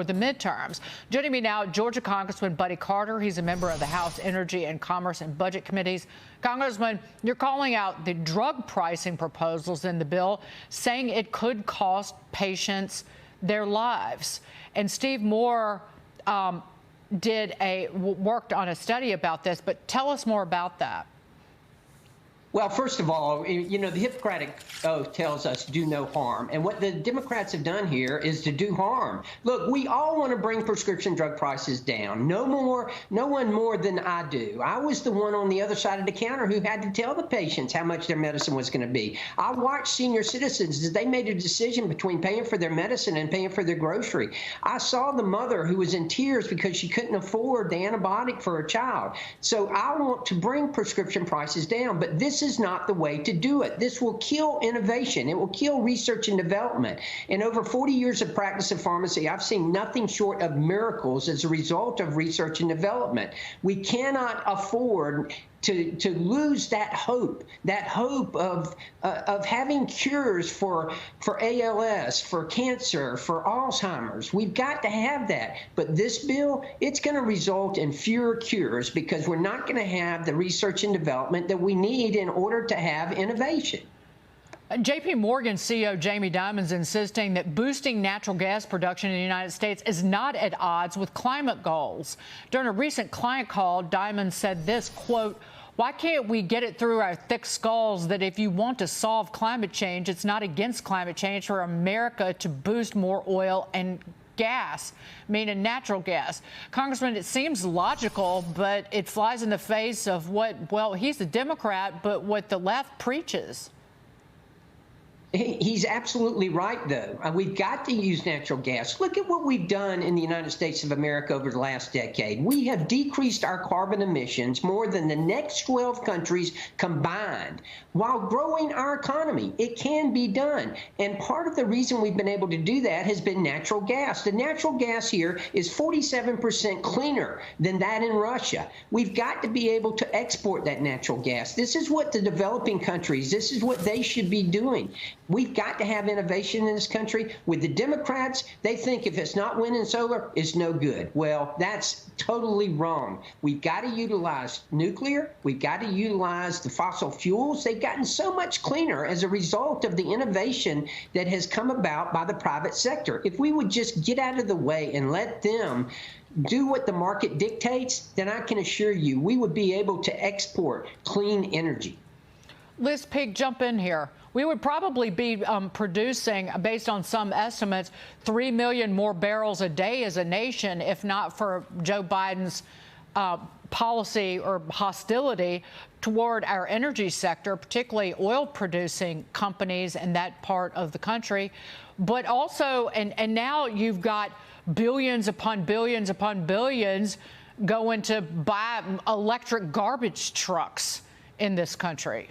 with the midterms. Joining me now, Georgia Congressman Buddy Carter. He's a member of the House Energy and Commerce and Budget Committees. Congressman, you're calling out the drug pricing proposals in the bill, saying it could cost patients their lives. And Steve Moore worked on a study about this, but tell us more about that. Well, first of all, you know, the Hippocratic Oath tells us do no harm. And what the Democrats have done here is to do harm. Look, we all want to bring prescription drug prices down. No one more than I do. I was the one on the other side of the counter who had to tell the patients how much their medicine was going to be. I watched senior citizens as they made a decision between paying for their medicine and paying for their grocery. I saw the mother who was in tears because she couldn't afford the antibiotic for her child. So I want to bring prescription prices down, but this is not the way to do it. This will kill innovation. It will kill research and development. In over 40 years of practice in pharmacy, I've seen nothing short of miracles as a result of research and development. We cannot afford to lose that hope of having cures for ALS, for cancer, for Alzheimer's. We've got to have that. But this bill, it's going to result in fewer cures because we're not going to have the research and development that we need in order to have innovation. J.P. Morgan CEO Jamie Dimon's insisting that boosting natural gas production in the United States is not at odds with climate goals. During a recent client call, Dimon said this, quote, "Why can't we get it through our thick skulls that if you want to solve climate change, it's not against climate change for America to boost more oil and gas, meaning natural gas?" Congressman, it seems logical, but it flies in the face of what, well, he's a Democrat, but what the left preaches. He's absolutely right, though. We've got to use natural gas. Look at what we've done in the United States of America over the last decade. We have decreased our carbon emissions more than the next 12 countries combined while growing our economy. It can be done. And part of the reason we've been able to do that has been natural gas. The natural gas here is 47% cleaner than that in Russia. We've got to be able to export that natural gas. This is what the developing countries, this is what they should be doing. We've got to have innovation in this country. With the Democrats, they think if it's not wind and solar, it's no good. Well, that's totally wrong. We've got to utilize nuclear. We've got to utilize the fossil fuels. They've gotten so much cleaner as a result of the innovation that has come about by the private sector. If we would just get out of the way and let them do what the market dictates, then I can assure you we would be able to export clean energy. Liz Peek, jump in here. We would probably be producing, based on some estimates, 3 million more barrels a day as a nation, if not for Joe Biden's policy or hostility toward our energy sector, particularly oil-producing companies in that part of the country. But also, and now you've got billions upon billions upon billions going to buy electric garbage trucks in this country.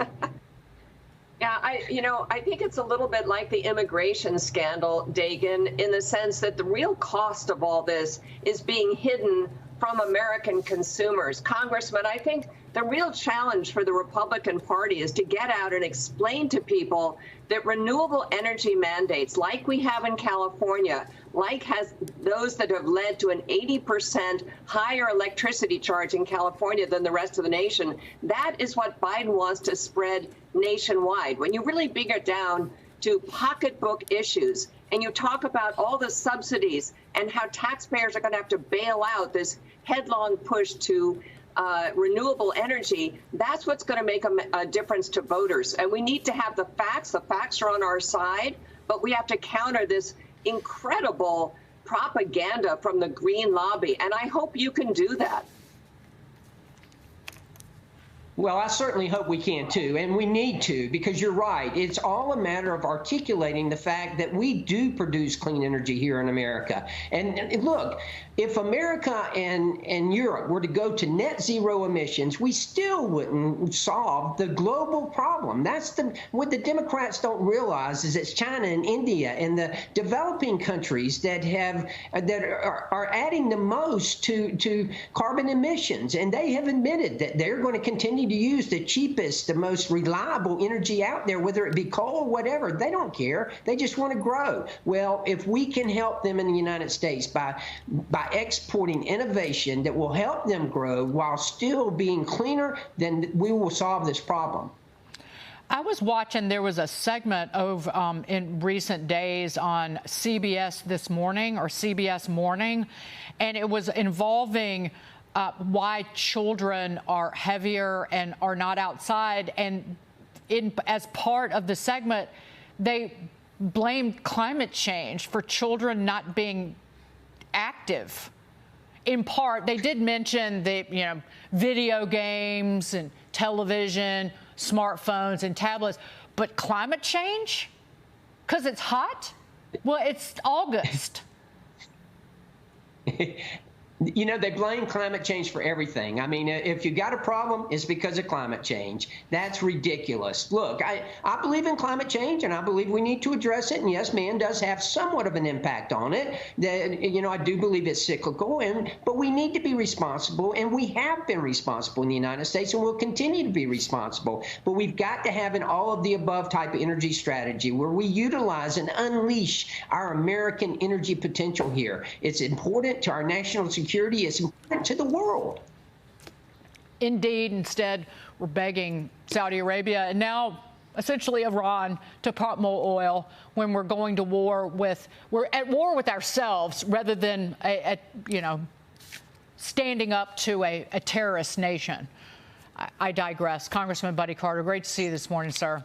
Yeah, I think it's a little bit like the immigration scandal, Dagen, in the sense that the real cost of all this is being hidden from American consumers. Congressman, I think the real challenge for the Republican Party is to get out and explain to people that renewable energy mandates, like we have in California, like has those that have led to an 80% higher electricity charge in California than the rest of the nation, that is what Biden wants to spread nationwide. When you really bring it down to pocketbook issues and you talk about all the subsidies and how taxpayers are going to have to bail out this headlong push to renewable energy, that's what's going to make a difference to voters. And we need to have the facts. The facts are on our side, but we have to counter this incredible propaganda from the Green Lobby. And I hope you can do that. Well, I certainly hope we can, too, and we need to, because you're right. It's all a matter of articulating the fact that we do produce clean energy here in America. And look, if America and Europe were to go to net zero emissions, we still wouldn't solve the global problem. That's what the Democrats don't realize is it's China and India and the developing countries that are adding the most to carbon emissions, and they have admitted that they're going to continue to use the cheapest, the most reliable energy out there, whether it be coal or whatever. They don't care. They just want to grow. Well, if we can help them in the United States by exporting innovation that will help them grow while still being cleaner, then we will solve this problem. I was watching, there was a segment of in recent days on CBS This Morning or CBS Morning, and it was involving why children are heavier and are not outside. And as part of the segment, they blamed climate change for children not being active. In part, they did mention the video games and television, smartphones and tablets, but climate change? Because it's hot? Well, it's August. You know, they blame climate change for everything. I mean, if you got a problem, it's because of climate change. That's ridiculous. Look, I believe in climate change, and I believe we need to address it. And yes, man does have somewhat of an impact on it. I do believe it's cyclical, but we need to be responsible, and we have been responsible in the United States, and we'll continue to be responsible. But we've got to have an all-of-the-above type of energy strategy where we utilize and unleash our American energy potential here. It's important to our national security. Is important to the world. Indeed. Instead, we're begging Saudi Arabia and now essentially Iran to pump more oil when we're going to war with, we're at war with ourselves rather than standing up to a terrorist nation. I digress. Congressman Buddy Carter, great to see you this morning, sir.